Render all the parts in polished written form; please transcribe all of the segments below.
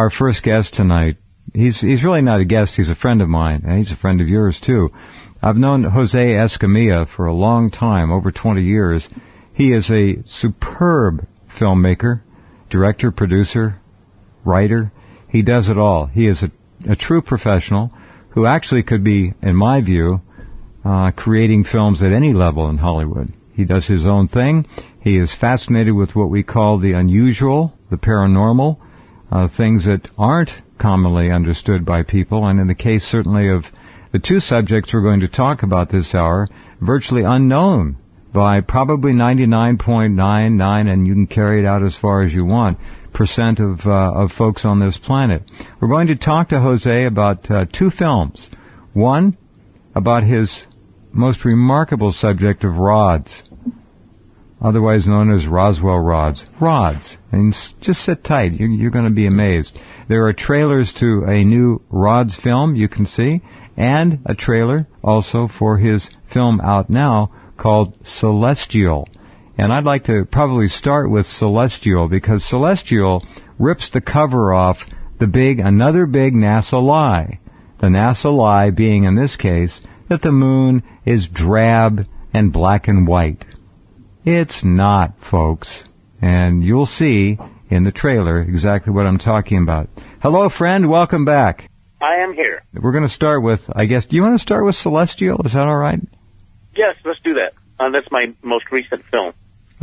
our first guest tonight. He's really not a guest. He's a friend of mine, and he's a friend of yours, too. I've known Jose Escamilla for a long time, over 20 years. He is a superb filmmaker, director, producer, writer. He does it all. He is a true professional who actually could be, in my view, creating films at any level in Hollywood. He does his own thing. He is fascinated with what we call the unusual, the paranormal, things that aren't commonly understood by people, and in the case certainly of the two subjects we're going to talk about this hour, virtually unknown by probably 99.99, and you can carry it out as far as you want, percent of folks on this planet. We're going to talk to Jose about two films. One, about his most remarkable subject of rods, otherwise known as Roswell rods. Rods. And just sit tight. You're going to be amazed. There are trailers to a new rods film you can see, and a trailer also for his film out now called Celestial. And I'd like to probably start with Celestial, because Celestial rips the cover off another big NASA lie. The NASA lie being, in this case, that the moon is drab and black and white. It's not, folks. And you'll see in the trailer exactly what I'm talking about. Hello, friend. Welcome back. I am here. We're going to start with, I guess, do you want to start with Celestial? Is that all right? Yes, let's do that. That's my most recent film.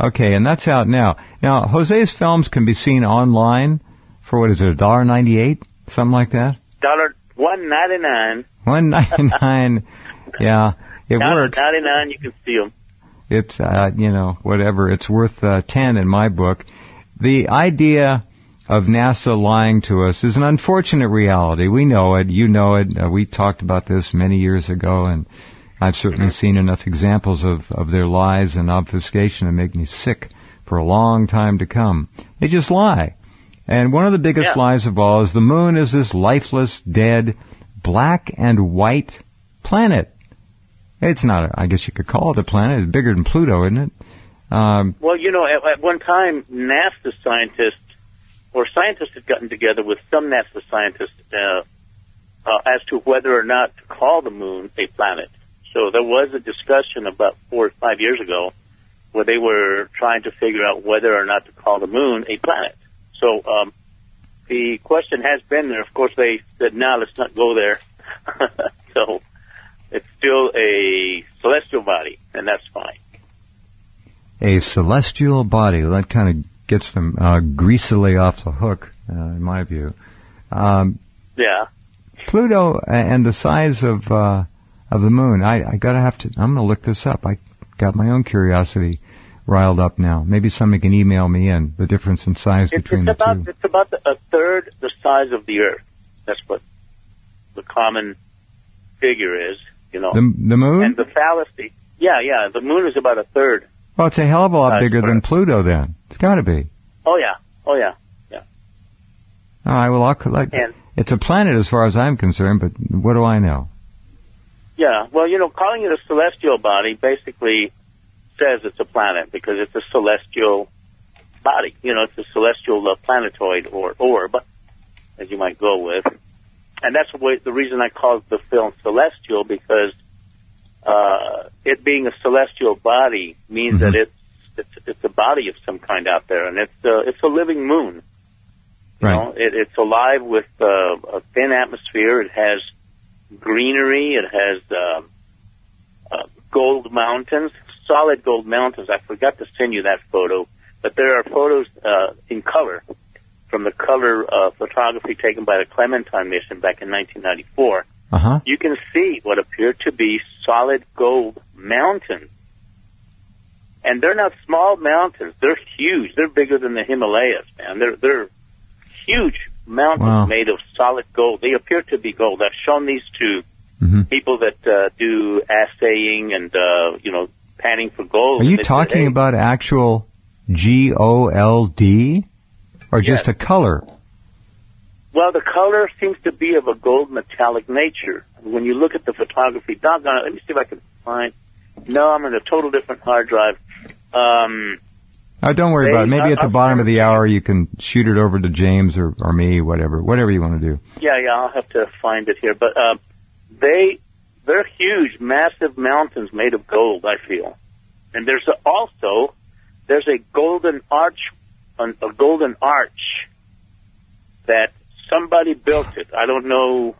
Okay, and that's out now. Now, Jose's films can be seen online for, what is it, $1.98? Something like that? $1.99. $1.99. Yeah, it works. $1.99, you can see them. It's, whatever. It's worth 10 in my book. The idea of NASA lying to us is an unfortunate reality. We know it. You know it. We talked about this many years ago, and I've certainly seen enough examples of their lies and obfuscation to make me sick for a long time to come. They just lie. And one of the biggest lies of all is the moon is this lifeless, dead, black and white planet. It's not, I guess you could call it a planet. It's bigger than Pluto, isn't it? Well, at one time, NASA scientists had gotten together with some NASA scientists as to whether or not to call the moon a planet. So there was a discussion about 4 or 5 years ago where they were trying to figure out whether or not to call the moon a planet. So the question has been there. Of course, they said, no, let's not go there. So it's still a celestial body, and that's fine. A celestial body. That kind of gets them greasily off the hook, in my view. Yeah. Pluto and the size of the moon. I'm gonna look this up. I got my own curiosity riled up now. Maybe somebody can email me in the difference in size between the two. It's about a third the size of the Earth. That's what the common figure is. The moon? And the fallacy. Yeah. The moon is about a third. Well, it's a hell of a lot bigger than Pluto, then. It's got to be. Oh, yeah. All right, well, it's a planet as far as I'm concerned, but what do I know? Yeah, well, calling it a celestial body basically says it's a planet because it's a celestial body. It's a celestial planetoid or orb, as you might go with. And that's the reason I called the film Celestial, because it being a celestial body means that it's a body of some kind out there, and it's a living moon. It's alive with a thin atmosphere. It has greenery. It has gold mountains, solid gold mountains. I forgot to send you that photo, but there are photos in color from the color photography taken by the Clementine mission back in 1994. You can see what appear to be solid gold mountains. And they're not small mountains. They're huge. They're bigger than the Himalayas, man. They're huge mountains made of solid gold. They appear to be gold. I've shown these to people that do assaying and, panning for gold. Are you talking about actual GOLD or just a color? Well, the color seems to be of a gold metallic nature. When you look at the photography, doggone it, let me see if I can find. No, I'm in a total different hard drive. Don't worry about it. Maybe at the bottom of the hour you can shoot it over to James or me, whatever you want to do. Yeah, I'll have to find it here. But they're huge, massive mountains made of gold, I feel. And there's a golden arch, a golden arch that somebody built it. I don't know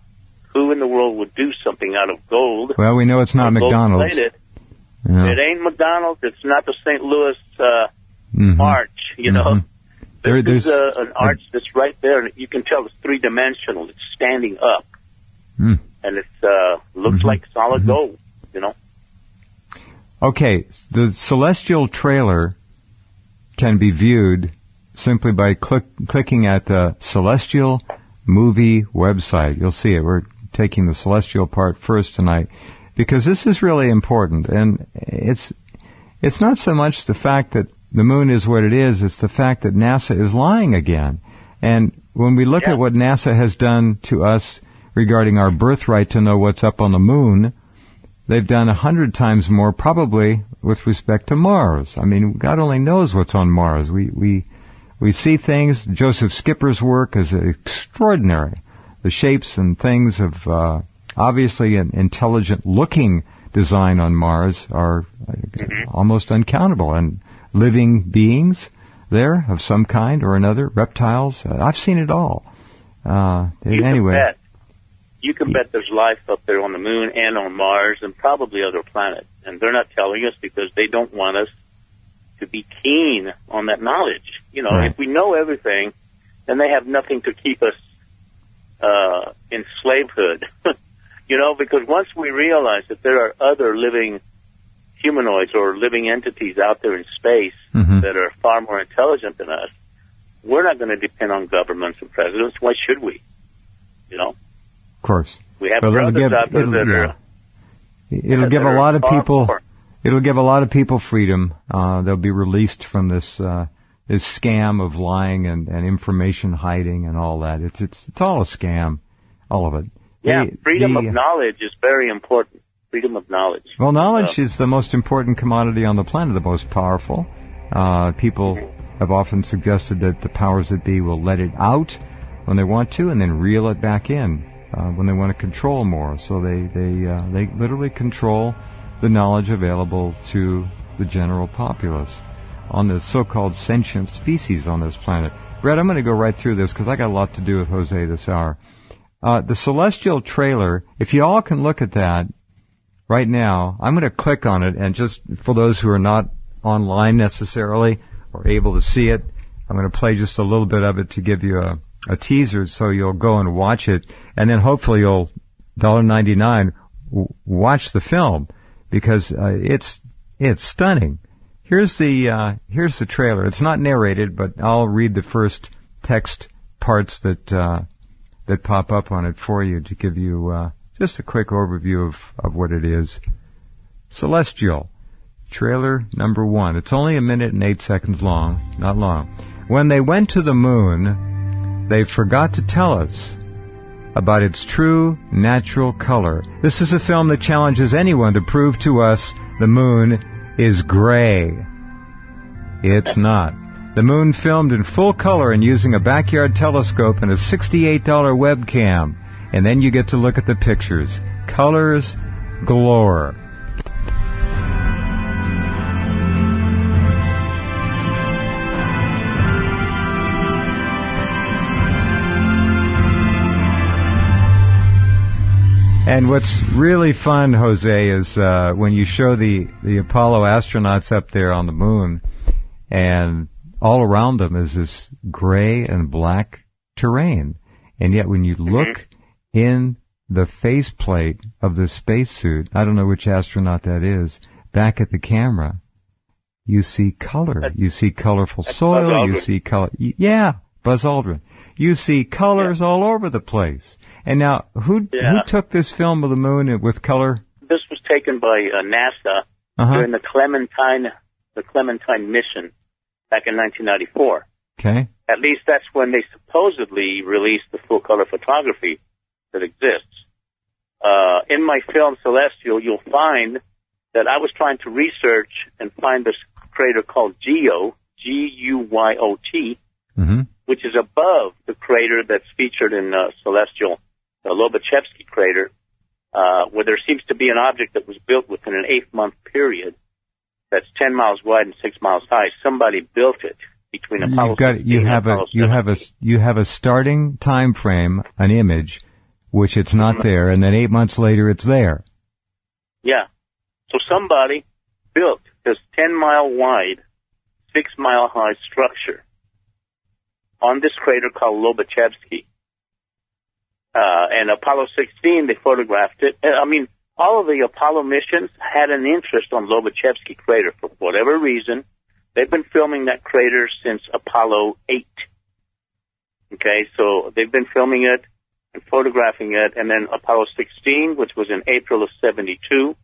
who in the world would do something out of gold. Well, we know it's not McDonald's. Yeah. It ain't McDonald's. It's not the St. Louis arch, you know. There's an arch that's right there, and you can tell it's three-dimensional. It's standing up, and it looks like solid gold, you know. Okay, the celestial trailer can be viewed simply by clicking at the Celestial Movie website. You'll see it. We're taking the celestial part first tonight because this is really important, and it's not so much the fact that the moon is what it is, it's the fact that NASA is lying again. And when we look at what NASA has done to us regarding our birthright to know what's up on the moon, they've done 100 times more probably with respect to Mars. I mean, God only knows what's on Mars. We see things. Joseph Skipper's work is extraordinary. The shapes and things of obviously an intelligent-looking design on Mars are almost uncountable. And living beings there of some kind or another, reptiles. I've seen it all. Anyway. You can bet there's life up there on the moon and on Mars and probably other planets. And they're not telling us because they don't want us to be keen on that knowledge. You know, if we know everything, then they have nothing to keep us in slavehood. You know, because once we realize that there are other living humanoids or living entities out there in space that are far more intelligent than us, we're not going to depend on governments and presidents. Why should we? You know? Of course. We have brothers out there that are... It'll give a lot of people... It'll give a lot of people freedom. They'll be released from this scam of lying and information hiding and all that. It's all a scam, all of it. Yeah, freedom of knowledge is very important. Freedom of knowledge. Well, knowledge is the most important commodity on the planet, the most powerful. People have often suggested that the powers that be will let it out when they want to and then reel it back in when they want to control more. So they literally control the knowledge available to the general populace on the so-called sentient species on this planet. Brett, I'm going to go right through this because I got a lot to do with Jose this hour. The celestial trailer, if you all can look at that right now, I'm going to click on it, and just for those who are not online necessarily or able to see it, I'm going to play just a little bit of it to give you a teaser so you'll go and watch it, and then hopefully you'll $1.99 watch the film because it's stunning. Here's the trailer. It's not narrated, but I'll read the first text parts that pop up on it for you to give you just a quick overview of what it is. Celestial, trailer number 1. It's only 1 minute and 8 seconds long, not long. When they went to the moon, they forgot to tell us about its true natural color. This is a film that challenges anyone to prove to us the moon is gray. It's not. The moon filmed in full color and using a backyard telescope and a $68 webcam. And then you get to look at the pictures. Colors galore. And what's really fun, Jose, is when you show the Apollo astronauts up there on the moon, and all around them is this gray and black terrain. And yet when you look in the faceplate of the spacesuit, I don't know which astronaut that is, back at the camera, you see color. You see colorful soil. You see color. Yeah, Buzz Aldrin. You see colors all over the place. And now, who took this film of the moon with color? This was taken by NASA during the Clementine mission back in 1994. Okay. At least that's when they supposedly released the full color photography that exists. In my film Celestial, you'll find that I was trying to research and find this crater called Geo, Guyot, Mm-hmm. which is above the crater that's featured in Celestial, the Lobachevsky crater, where there seems to be an object that was built within an 8-month period that's 10 miles wide and 6 miles high. Somebody built it between Apollo 16 and Apollo 17. You have a starting time frame, an image, which it's not there, and then 8 months later it's there. Yeah. So somebody built this 10-mile wide, 6-mile high structure on this crater called Lobachevsky. And Apollo 16, they photographed it. I mean, all of the Apollo missions had an interest on Lobachevsky crater for whatever reason. They've been filming that crater since Apollo 8. Okay, so they've been filming it and photographing it. And then Apollo 16, which was in April of 72,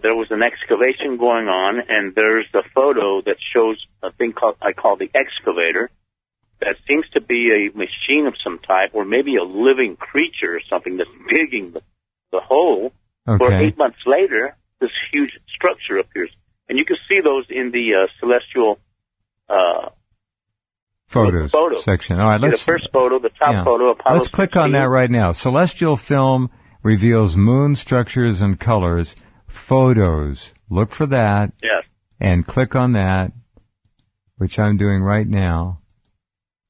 there was an excavation going on, and there's a photo that shows a thing I call the excavator. That seems to be a machine of some type, or maybe a living creature or something that's digging the hole. Okay. For 8 months later, this huge structure appears. And you can see those in the Celestial photos section. All right, the first photo, the top photo, Apollo Let's click 16. on that right now. Celestial film reveals moon structures and colors. Photos. Look for that. Yes. And click on that, which I'm doing right now.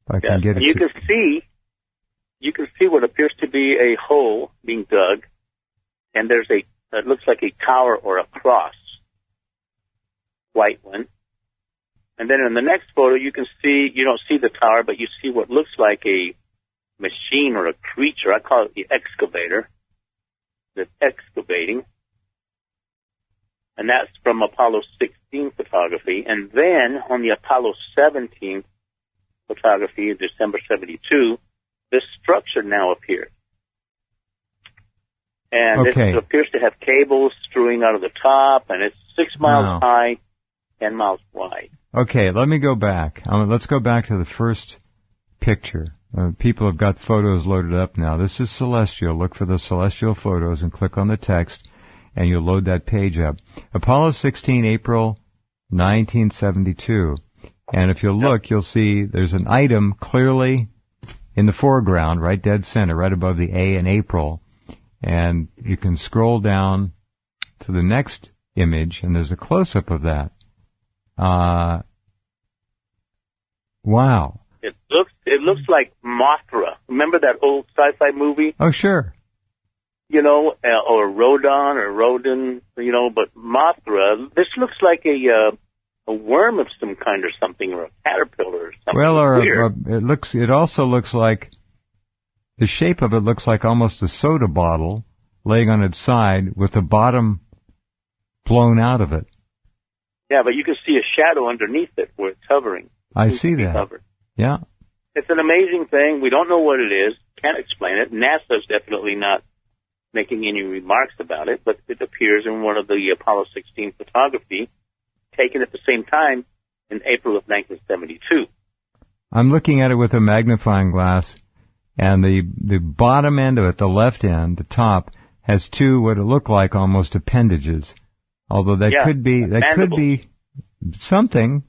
If I can get it. You can see what appears to be a hole being dug, and there's it looks like a tower or a cross, white one. And then in the next photo, you don't see the tower, but you see what looks like a machine or a creature. I call it the excavator that's excavating. And that's from Apollo 16 photography. And then on the Apollo 17 photography in December 72, this structure now appears. And it appears to have cables strewing out of the top, and it's 6 miles high, 10 miles wide. Okay, let me go back. Let's go back to the first picture. People have got photos loaded up now. This is Celestial. Look for the Celestial photos and click on the text, and you'll load that page up. Apollo 16, April 1972. And if you'll look, you'll see there's an item clearly in the foreground, right dead center, right above the A in April. And you can scroll down to the next image, and there's a close-up of that. Wow. It looks like Mothra. Remember that old sci-fi movie? Oh, sure. Or Rodon or Rodin, but Mothra. This looks like a worm of some kind or something, or a caterpillar or something. Well, weird. It also looks like, the shape of it looks like almost a soda bottle laying on its side with the bottom blown out of it. Yeah, but you can see a shadow underneath it where it's hovering. I see that. Covered. Yeah. It's an amazing thing. We don't know what it is. Can't explain it. NASA's definitely not making any remarks about it, but it appears in one of the Apollo 16 photography taken at the same time in April of 1972. I'm looking at it with a magnifying glass, and the bottom end of it, the left end, the top, has two what it look like almost appendages. Although that could be something.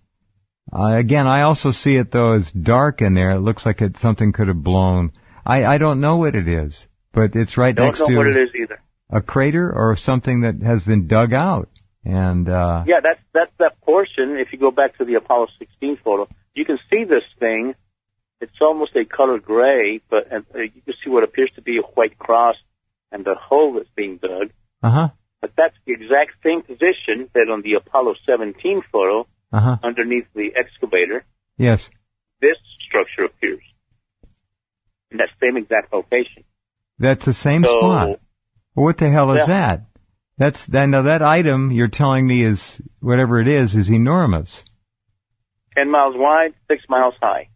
Again, I also see it though as dark in there. It looks like something could have blown. I don't know what it is, but it's right next to don't know what it is either. A crater or something that has been dug out. And that's that portion. If you go back to the Apollo 16 photo, you can see this thing. It's almost a color gray, but you can see what appears to be a white cross and the hole that's being dug. Uh-huh. But that's the exact same position that on the Apollo 17 photo, underneath the excavator. Yes. This structure appears in that same exact location. That's the same spot. Well, what the hell is that? Now that item you're telling me is, whatever it is enormous. 10 miles wide, 6 miles high.